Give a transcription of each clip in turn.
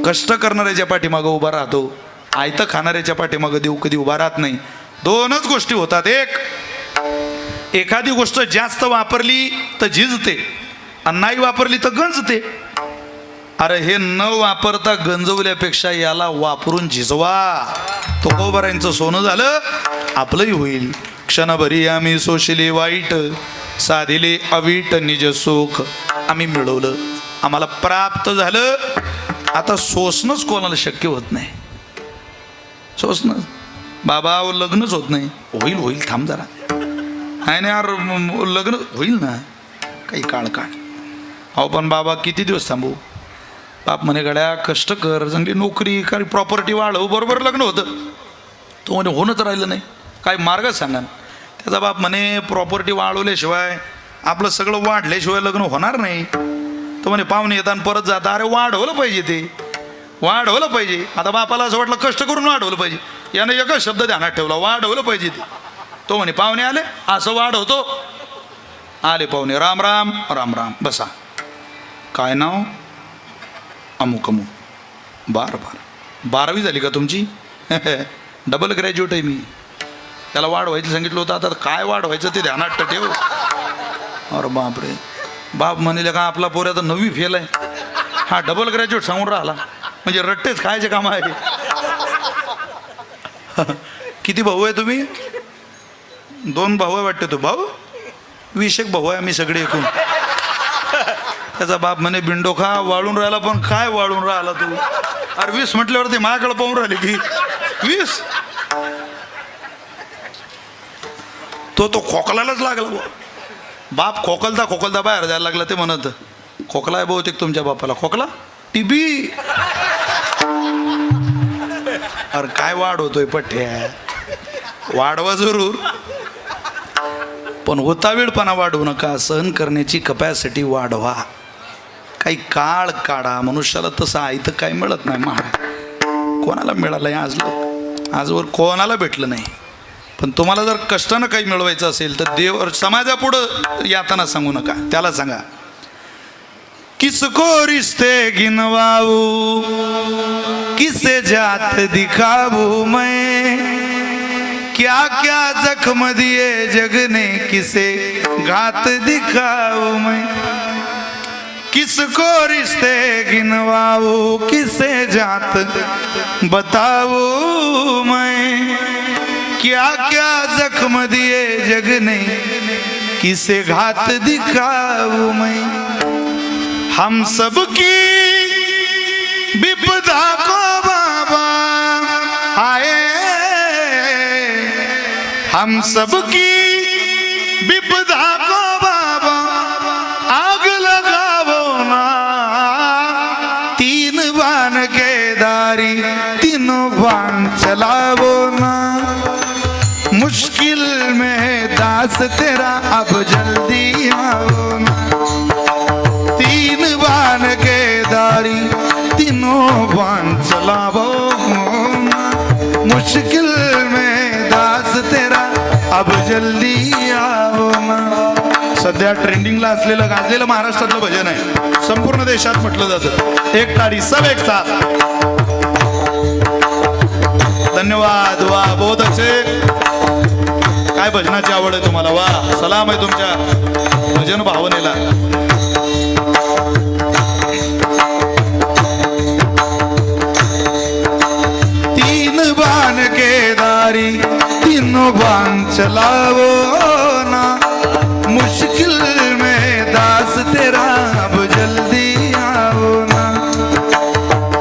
कष्ट करणाऱ्याच्या पाठीमागं उभा राहतो, आयतं खाणाऱ्याच्या पाठीमागं देव कधी उभा राहत नाही. दोनच गोष्टी होतात. एखादी गोष्ट जास्त वापरली तर झिजते आणि नाही वापरली तर गंजते. अरे हे न वापरता गंजवल्यापेक्षा याला वापरून झिजवा. तुकोबारांचं सोनं झालं, आपलंही होईल. क्षणभरी आम्ही सोशिले वाईट, साधिले अवीट निज सुख. आम्ही मिळवलं, आम्हाला प्राप्त झालं. आता सोसणंच कोणाला शक्य होत नाही. सोसणं बाबा लग्नच होत नाही. होईल होईल, थांब जरा. आहे ना यार, लग्न होईल ना काही काळ. अहो पण बाबा किती दिवस थांबू. बाप म्हणे गड्या कष्ट कर, चांगली नोकरी, काही प्रॉपर्टी वाढव, बरोबर लग्न होतं. तो म्हणे होणंच राहिलं नाही, काय मार्ग सांगा. त्याचा बाप म्हणे प्रॉपर्टी वाढवल्याशिवाय, आपलं सगळं वाढल्याशिवाय लग्न होणार नाही. तो म्हणे पाहुणे येतात परत जाता. अरे वाढवलं पाहिजे, ते वाढवलं पाहिजे. आता बापाला असं वाटलं कष्ट करून वाढवलं पाहिजे. यानं एकच शब्द ध्यानात ठेवला, वाढवलं पाहिजे ते. तो म्हणे पाहुणे आले, असं वाढवतो. आले पाहुणे, राम राम. राम राम, बसा. काय नाव? अमुक अमुक. बार 12वी झाली का तुमची? डबल ग्रॅज्युएट आहे मी. त्याला वाढवायचं सांगितलं होतं, आता काय वाढवायचं ते ध्यानात ठेव. अरे बापरे. बाप म्हणले का आपला पोऱ्या तर 9वी फेल आहे, हा डबल ग्रॅज्युएट सांगून राहिला, म्हणजे रट्टेच खायचे काम आहे. किती भाऊ आहे तुम्ही? 2 भाऊ आहे वाटते. तो भाऊ 20 भाऊ आहे आम्ही सगळे एकूण. त्याचा बाप म्हणे बिंडोखा वाळून राहिला, पण काय वाळून राहिला तू? अरे 20 म्हटल्यावरती माझ्याकडे पाहून राहिले की 20. तो खोकलायलाच लागला. बाप खोकलता बाहेर जायला लागला. ते म्हणत खोकला आहे बहुतेक तुमच्या बापाला. खोकला? टीबी. अरे काय वाढ होतोय पठ्ठ्या, वाढवा जरूर, पण होतावेळपणा वाढवू नका. सहन करण्याची कपॅसिटी वाढवा. काही काळ काढा. मनुष्याला तसं आयतं काही मिळत नाही. कोणाला मिळालं आहे आजवर कोणाला भेटलं नाही. पण तुम्हाला जर कष्टानं काही मिळवायचं असेल तर देव समाजापुढं यातना सांगू नका. त्याला सांगा, किसको रिश्ते गिनवाऊ, किसे जात दिखाऊ मैं, क्या क्या जख्म दिए जग ने, किसे घात दिखाऊ मैं. किसको रिश्ते गिनवाऊ, किसे जात बताऊ मैं, क्या क्या जख्म दिए जग ने, किसे घात दिखाऊ मैं. हम सब की विपदा को बाबा आए, हम सब की विपदा को बाबा आग लगावो ना. 3 बाण केदारी, तीनों बाण चलावो ना. मुश्किल में दास तेरा अब जल्दी आओ ना. 3 बाण केदारी, तीनों बाण चलावो ना. मुश्किल में दास तेरा अब जल्दी आओ ना. सध्या ट्रेंडिंगला असलेलं गाजलेलं महाराष्ट्रातलं भजन आहे. संपूर्ण देशात म्हटलं जातं. एक ताड़ी सब एक साथ. धन्यवाद. वा बहुत अच्छे. काय भजनाची आवड आहे तुम्हाला. वा सलाम आहे तुमच्या भजन भावनेला. बाण केदारी, तीनों बाण चलावो ना. मुश्किल में दास तेरा अब जल्दी आओ ना.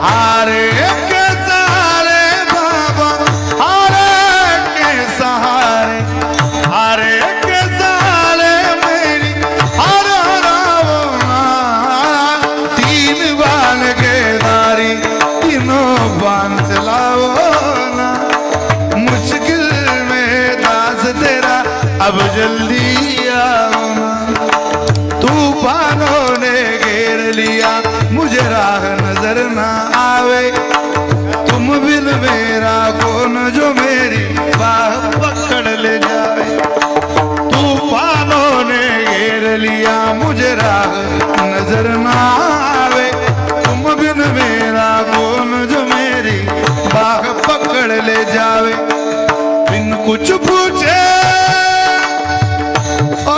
हारे के सहारे बाबा, हारे के सहारे, हारे के सहारे मेरी हार हराओ ना. 3 बाण केदारी, तीनों बाण चलाओ. अब जल्दी आओ ना. तूफानों ने घेर लिया, मुझे राह नजर ना आवे. तुम बिन मेरा कौन जो मेरी बाह पकड़ ले जावे. तूफानों ने घेर लिया, मुझे राह नजर ना आवे. तुम बिन मेरा कौन कुछ पूछे ओ,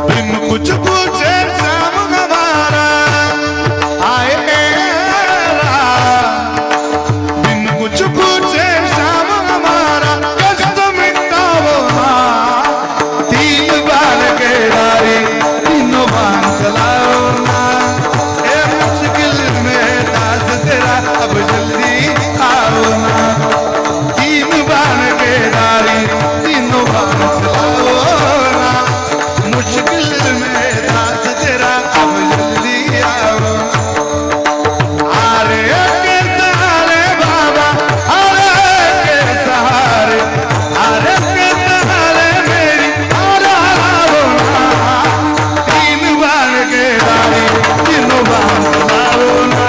बिन कुछ पूछे शाम हमारा आए मेरा, बिन कुछ पूछे शाम हमारा कष्ट मिटाओ ना, तीन बार के डारी तीनों बार चलाओ ना, ए मुश्किल में दास तेरा अब जल्दी आओ ना, तीन बार के डारी तीनों बार चलाओ ना, मुश्किल में दास तेरा अब जल्दी आओ। अरे के सहारे बाबा, अरे के सहारे, अरे के सहारे मेरी आओ ना, तीन बार के डाली तीनों बार आओ ना,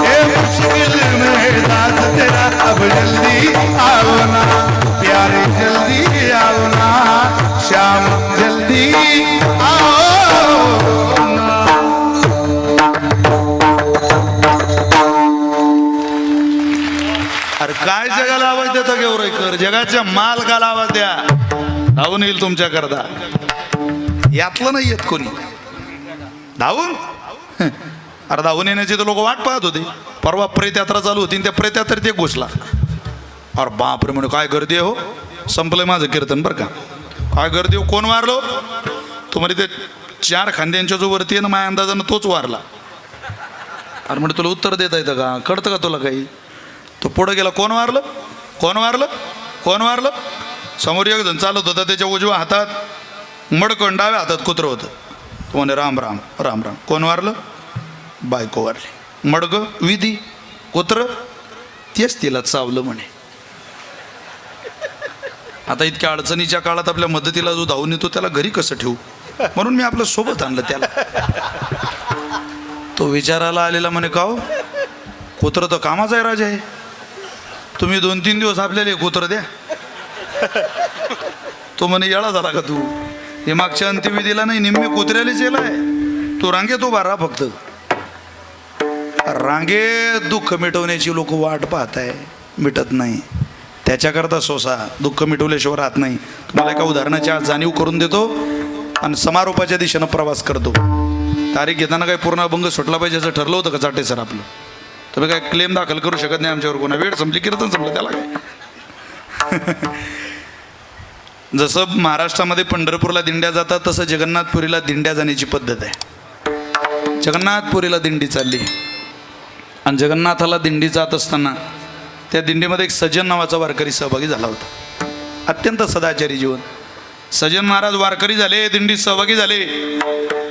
ए मुश्किल में दास तेरा अब जल्दी आओ ना, प्यारे जल्दी आओ ना, श्याम जल्दी आओ ना। अरे काय जगाला आवाज देता गेवराईकर, जगाच्या मालकाला आवाज द्या, धावून येईल तुमच्या करता. यातलं नाही येत कोणी धावून. अरे धावून येण्याची तर लोक वाट पाहत होते. परवा प्रेत यात्रा चालू होती, त्या प्रेत यात्रेत एक घुसला. अरे बापरे म्हणे काय गर्दी आहे हो, संपलंय माझं कीर्तन बरं का. काय गर्दी हो, कोण वारलो तुम्हाला? ते 4 खांद्यांच्या जो वरती आहे ना, माझ्या अंदाजानं तोच वारला. अरे म्हणजे तुला उत्तर देता येतं का, कळतं का तुला काही? तो पुढं गेला, कोण वारलं कोण वारलं कोण वारलं. समोर एक जण चालत होता, त्याच्या उजव्या हातात मडकण, डाव्या हातात कुत्रं होतं. तो म्हणे राम राम राम राम. कोण वारलं? बायको वारली. मडक विधी, कुत्र तेच तिला चावलं म्हणे. आता इतक्या अडचणीच्या काळात आपल्या मदतीला जो धावून येतो त्याला घरी कसं ठेवू, म्हणून मी आपल्या सोबत आणलं त्याला. तो विचारायला आलेला म्हणे का हो, कुत्र तर कामाचा आहे राजा आहे, तुम्ही 2-3 दिवस आपल्याला कुत्र द्या. तो म्हणे येळा झाला का तू, हे मागच्या अंत्यविधीला नाही निम्मे कुत्र्यालाच येलाय, तू रांगेत उभा राहा फक्त. रांगेत दुःख मिटवण्याची लोक वाट पाहत आहे, मिटत नाही. त्याच्याकरता सोसा दुःख मिटवल्याशिवाय राहत नाही. तुम्हाला एका उदाहरणाची आज जाणीव करून देतो आणि समारोपाच्या दिशेनं प्रवास करतो. तारीख घेताना काही पूर्ण अभंग सुटला पाहिजे असं ठरलं होतं का चाटे सर आपलं? तुम्ही काय क्लेम दाखल करू शकत नाही आमच्यावर, कोणा वेळ संपली कीर्तन संपलं त्याला काय. जसं महाराष्ट्रामध्ये पंढरपूरला दिंड्या जातात तसं जगन्नाथपुरीला दिंड्या जाण्याची पद्धत आहे. जगन्नाथपुरीला दिंडी चालली आणि जगन्नाथाला दिंडी जात असताना त्या दिंडीमध्ये एक सज्जन नावाचा वारकरी सहभागी झाला होता. अत्यंत सदाचारी जीवन. सज्जन महाराज वारकरी झाले, दिंडीत सहभागी झाले.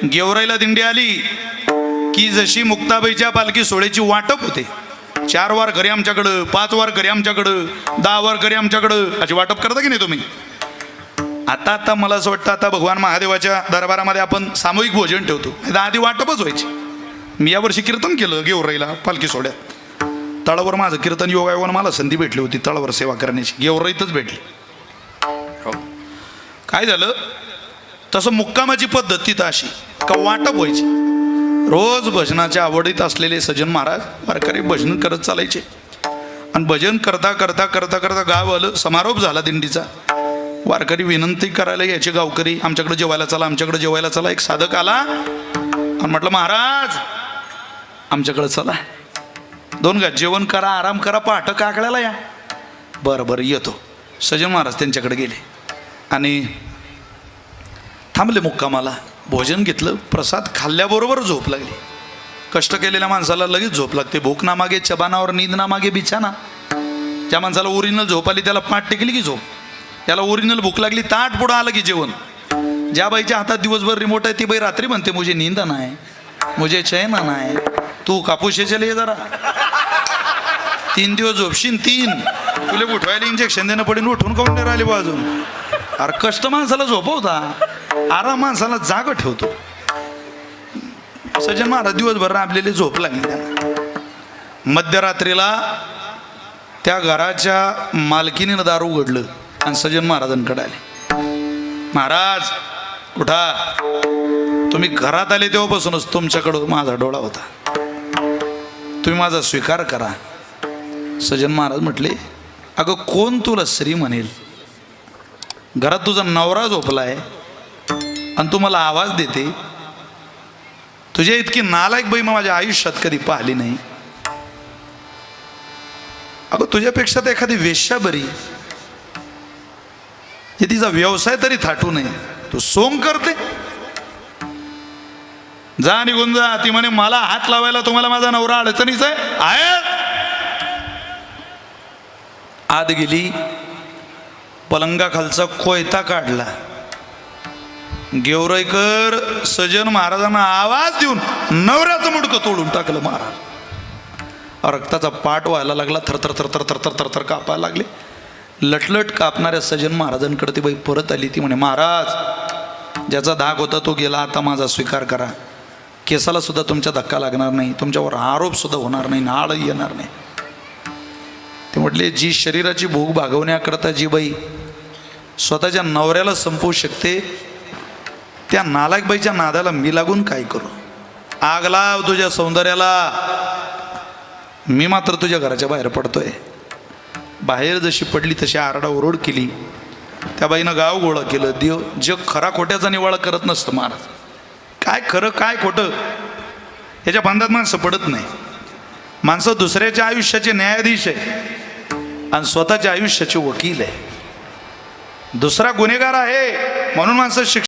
गेवराईला दिंडी आली की जशी मुक्ताबाईच्या पालखी सोहळ्याची वाटप होते, 4 वारकरी आमच्याकडं, 5 वारकरी आमच्याकडं, 10 वारकरी आमच्याकडं, अशी वाटप करता की नाही तुम्ही? आता मला असं वाटतं आता भगवान महादेवाच्या दरबारामध्ये आपण सामूहिक भोजन ठेवतो. आधी वाटपच व्हायची. मी यावर्षी कीर्तन केलं गेवराईला पालखी सोहळ्यात. तळावर माझं कीर्तन योगायोगानं मला संधी भेटली होती तळावर सेवा करण्याची, गेवराईतच भेटली. काय झालं, तसं मुक्कामाची पद्धत तिथं अशी का वाटप व्हायची. रोज भजनाच्या आवडीत असलेले सज्जन महाराज वारकरी भजन करत चालायचे आणि भजन करता करता करता करता गाव आलं, समारोप झाला दिंडीचा. वारकरी विनंती करायला यायचे गावकरी, आमच्याकडे जेवायला चला, आमच्याकडे जेवायला चला. एक साधक आला आणि म्हटलं महाराज आमच्याकडे चला, 2 घास जेवण करा, आराम करा, पहाटे काकड्याला या. बरं बरं येतो. सज्जन महाराज त्यांच्याकडे गेले आणि थांबले मुक्कामाला. भोजन घेतलं, प्रसाद खाल्ल्याबरोबर झोप लागली. कष्ट केलेल्या माणसाला लगेच झोप लागते. भूक ना मागे चबानावर नींद ना मागे बिछाना. ज्या माणसाला ओरिजिनल झोप आली त्याला पाठ टेकली की झोप, त्याला ओरिजिनल भूक लागली ताट पुढं आलं की जेवण. ज्या बाईच्या हातात दिवसभर रिमोट आहे ती बाई रात्री म्हणते मुझे नींद नाही, मुझे चैन नाही, तू कापूस चले जरा, 3 दिवस झोपशीन 3, तुला उठवायला इंजेक्शन देणं पडेल, उठून काऊन नाही राहिले बाजून. अरे कष्ट माणसाला झोपवता, आराम माणसाला जाग ठेवतो. सज्जन महाराज दिवसभर आपल्याला झोप लागली त्यांना. मध्यरात्रीला त्या घराच्या मालकीने दार उघडलं आणि सज्जन महाराजांकडे आले. महाराज उठा. तुम्ही घरात आले तेव्हापासूनच तुमच्याकडं माझा डोळा होता. तुम्ही माझा स्वीकार करा. सज्जन महाराज म्हटले, अगं कोण तुला श्री म्हणेल? घरात तुझा नवरा झोपलाय आणि तू मला आवाज देते. तुझ्या इतकी नालायक बाई माझ्या आयुष्यात कधी पाहिली नाही. अगं तुझ्यापेक्षा तर एखादी वेश्या बरी, हे तिचा व्यवसाय तरी थाटू नये. तू सोंग करते. जा निघून जा. ती म्हणे मला हात लावायला तुम्हाला माझा नवरा अडचणीच आहे. आत गेली, पलंगाखालचा कोयता काढला. गेवराईकर सजन महाराजांना आवाज देऊन नवऱ्याचं मुडकं तोडून टाकलं. महाराज रक्ताचा पाठ व्हायला लागला. थरथर थरथर थरथर थरथर कापायला लागले. लटलट कापणाऱ्या सजन महाराजांकडे ती बाई परत आली. ती म्हणे, महाराज ज्याचा धाक होता तो गेला, आता माझा स्वीकार करा. केसाला सुद्धा तुमच्या धक्का लागणार नाही, तुमच्यावर आरोप सुद्धा होणार नाही, नाळ येणार नाही. ते म्हटले, जी शरीराची भूक भागवण्याकरता जी बाई स्वतःच्या नवऱ्याला संपवू शकते, त्या नालायक बाईच्या नादाला मी लागून काय करू? आग लाव तुझ्या सौंदर्याला. मी मात्र तुझ्या घराच्या बाहेर पडतोय. बाहेर जशी पडली तशी आरडाओरड केली. त्या बाईनं गाव गोळा केलं. देव जग खरा खोट्याचा निवाळा करत नसतं महाराज. काय खरं काय खोटं याच्या बंधात माणसं पडत नाही. माणसं दुसऱ्याच्या आयुष्याचे न्यायाधीश आहे आणि स्वतःच्या आयुष्याचे वकील आहे. दुसरा गुन्हेगार आहे म्हणून माणसं